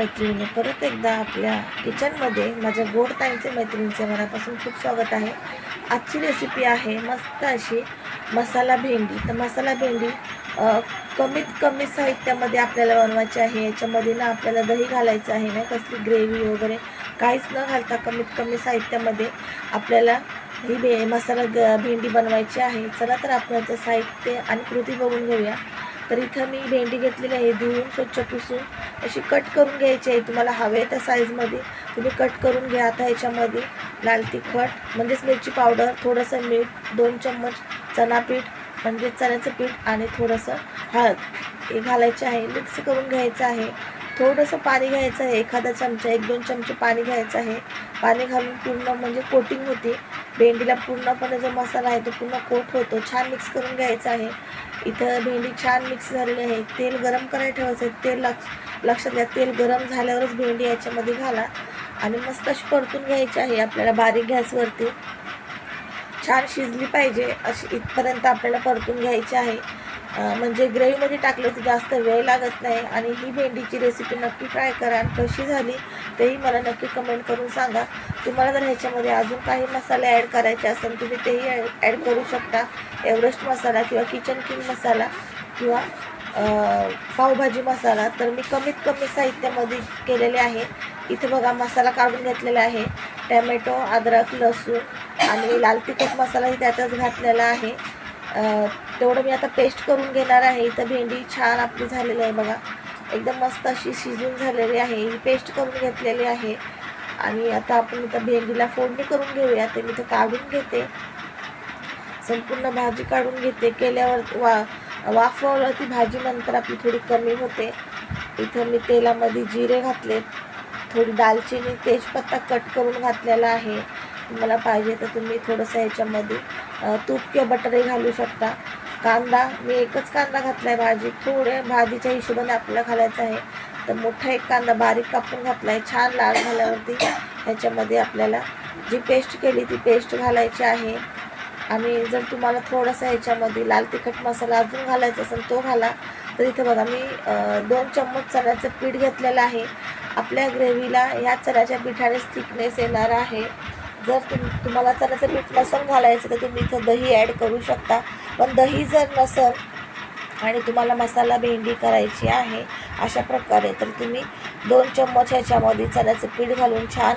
मैत्रिणी, परत एकदा आपल्या किचनमध्ये माझ्या गोड ताईंचे मैत्रिणीचे मनापासून खूप स्वागत आहे. आजची रेसिपी आहे मस्त अशी मसाला भेंडी. तर मसाला भेंडी कमीत कमी साहित्यामध्ये आपल्याला बनवायची आहे. याच्यामध्ये ना आपल्याला दही घालायचं आहे, ना कसली ग्रेव्ही वगैरे काहीच न घालता कमीत कमी साहित्यामध्ये आपल्याला ही मसाला भेंडी बनवायची आहे. चला तर आपण याचं साहित्य आणि कृती बघून घेऊया. तर इथं मी भेंडी घेतलेली आहे, धुवून स्वच्छ पुसून अशी कट करून घ्यायची आहे. तुम्हाला हवे त्या साईजमध्ये तुम्ही कट करून घ्या. आता ह्याच्यामध्ये लाल तिखट म्हणजेच मिरची पावडर, थोडंसं मीठ, 2 चम्मच चणा पीठ म्हणजे चण्याचं पीठ आणि थोडंसं हळद हे घालायचे आहे. मिक्स करून घ्यायचं आहे. थोडंसं पाणी घ्यायचं आहे, एखादा चमचा 1-2 चमचे पाणी घ्यायचं आहे. पाणी घालून पूर्ण म्हणजे कोटिंग होते भेंडीला, पूर्णपणे जो मसाला आहे तो पूर्ण कोट होतो. छान मिक्स करून घ्यायचं आहे. इथं भेंडी छान मिक्स झालेली आहे. तेल गरम करायला ठेवायचं आहे. तेल लक्षात घ्या, तेल गरम झाल्यावरच भेंडी याच्यामध्ये घाला आणि मस्त अशी परतून घ्यायची आहे आपल्याला बारीक गॅसवरती. छान शिजली पाहिजे अशी इथपर्यंत आपल्याला परतून घ्यायची आहे. म्हणजे ग्रेव्हीमध्ये टाकलं तर जास्त वेळ लागत नाही. आणि ही भेंडीची रेसिपी नक्की ट्राय करा आणि कशी झाली तेही मला नक्की कमेंट करून सांगा. तुम्हाला जर ह्याच्यामध्ये अजून काही मसाले ॲड करायचे असेल तुम्ही तेही ॲड करू शकता. एव्हरेस्ट मसाला किंवा किचन किंग मसाला किंवा पावभाजी मसाला. तर मी कमीत कमी साहित्यामध्ये केलेले आहे. इथे बघा मसाला काढून घेतलेला आहे. टॅमॅटो, अद्रक, लसूण आणि लाल तिखट मसालाही त्यातच घातलेला आहे. तेवढं मी आता पेस्ट करून घेणार आहे. इथं भेंडी छान आपली झालेली आहे बघा, एकदम मस्त अशी शिजून झालेली आहे. ही पेस्ट करून घेतलेली आहे. आणि आता आपण इथं भेंडीला फोडणी करून घेऊया. ते मी इथं काढून घेते, संपूर्ण भाजी काढून घेते. केल्यावर वाफवलं ती भाजी नंतर आपली थोडी कमी होते. इथं मी तेलामध्ये जिरे घातले, थोडी दालचिनी, तेजपत्ता कट करून घातलेला आहे. तुम्हाला पाहिजे तर तुम्ही थोडंसं ह्याच्यामध्ये तूप किंवा बटरही घालू शकता. कांदा मी एकच कांदा घातला आहे. थोड्या भाजीच्या हिशोबाने आपल्याला घालायचं आहे. तर मोठा एक कांदा बारीक कापून घातला आहे. छान लाल झाल्यावरती ह्याच्यामध्ये आपल्याला जी पेस्ट केली ती पेस्ट घालायची आहे. आणि जर तुम्हाला थोडासा ह्याच्यामध्ये लाल तिखट मसाला अजून घालायचा असेल तो घाला. तर इथं बघा मी 2 चम्मच चण्याचं पीठ घेतलेलं आहे. आपल्या ग्रेव्हीला ह्या चण्याच्या पिठानेच थिकनेस येणार आहे. जर तुम्हाला चण्याचं पीठ नसेल घालायचं तर तुम्ही इथं दही ॲड करू शकता. पण दही जर नसेल आणि तुम्हाला मसाला भेंडी करायची आहे अशा प्रकारे तर तुम्ही 2 चम्मच ह्याच्यामध्ये चण्याचं पीठ घालून छान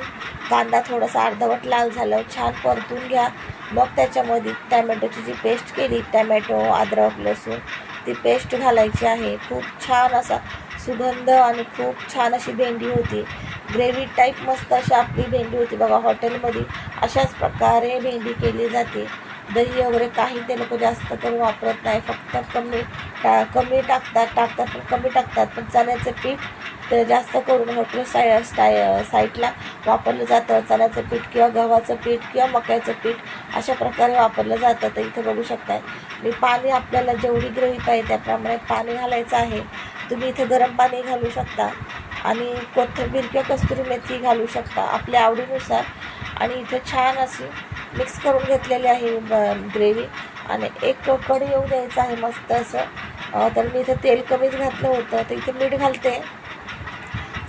कांदा थोडासा अर्धवट लाल झाल्यावर छान परतून घ्या. मग त्याच्यामध्ये टॅमॅटोची जी पेस्ट केली, टॅमॅटो, अद्रक, लसूण ती पेस्ट घालायची आहे. खूप छान असा सुगंध आणि खूप छान अशी भेंडी होती. ग्रेव्ही टाईप मस्त अशी आपली भेंडी होती बघा. हॉटेलमध्ये अशाच प्रकारे भेंडी केली जाते. दही वगैरे काही ते लोक जास्त करून वापरत नाही, फक्त कमी टाकतात पण कमी टाकतात. पण चण्याचं पीठ तर जास्त करून हॉटेल साईडला वापरलं जातं. चण्याचं पीठ किंवा गव्हाचं पीठ किंवा मक्याचं पीठ अशा प्रकारे वापरलं जातं. तर इथं बघू शकताय मी पाणी आपल्याला जेवढी ग्रेव्ही पाहिजे त्याप्रमाणे पाणी घालायचं आहे. तुम्ही इथे गरम पाणी घालू शकता आणि कोथिंबीर किंवा कस्तुरी मेथी घालू शकता आपल्या आवडीनुसार. आणि इथे छान अशी मिक्स करून घेतलेली आहे ग्रेव्ही. आणि एक कढी येऊ द्यायचं आहे मस्त असं. तर मी इथं तेल कमीच घातलं होतं. तर इथे मीठ घालते,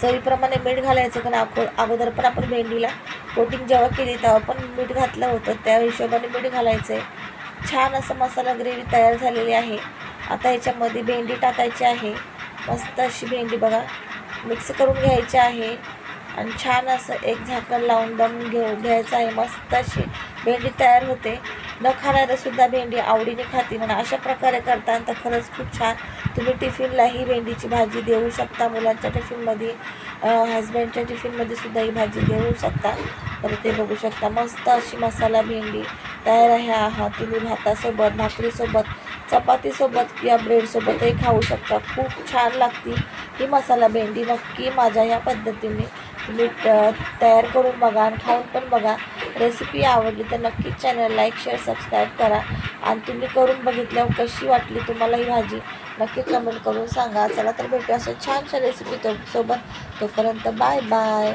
चवीप्रमाणे मीठ घालायचं. कारण अगोदर पण आपण भेंडीला कोटिंग जेव्हा केली तेव्हा पण मीठ घातलं होतं, त्या हिशोबाने मीठ घालायचं आहे. छान असं मसाला ग्रेव्ही तयार झालेली आहे. आता ह्याच्यामध्ये भेंडी टाकायची आहे. मस्त अशी भेंडी बघा मिक्स करून घ्यायची आहे. आणि छान असं एक झाकण लावून दम घ्यायचं आहे. मस्त अशी भेंडी तयार होते. न खाणारंसुद्धा भेंडी आवडीने खाते म्हणा. अशा प्रकारे करता तर खरंच खूप छान. तुम्ही टिफिनला ही भेंडीची भाजी देऊ शकता. मुलांच्या टिफिनमध्ये, हजबंडच्या टिफिनमध्ये सुद्धा ही भाजी देऊ शकता. तर ते बघू शकता मस्त अशी मसाला भेंडी तयार आहे. तुम्ही भातासोबत, भाकरीसोबत, चपातीसोबत किंवा ब्रेडसोबतही खाऊ शकता. खूप छान लागते ही मसाला भेंडी. नक्की माझ्या ह्या पद्धतीने तुम्ही तयार करून बघा आणि खाऊन पण बघा. रेसिपी आवडली तर नक्कीच चॅनल लाईक, शेअर, सबस्क्राईब करा. आणि तुम्ही करून बघितल्यावर कशी वाटली तुम्हाला ही भाजी नक्की कमेंट करून सांगा. चला तर भेटूया असं छानशा रेसिपी सोबत. तोपर्यंत बाय बाय.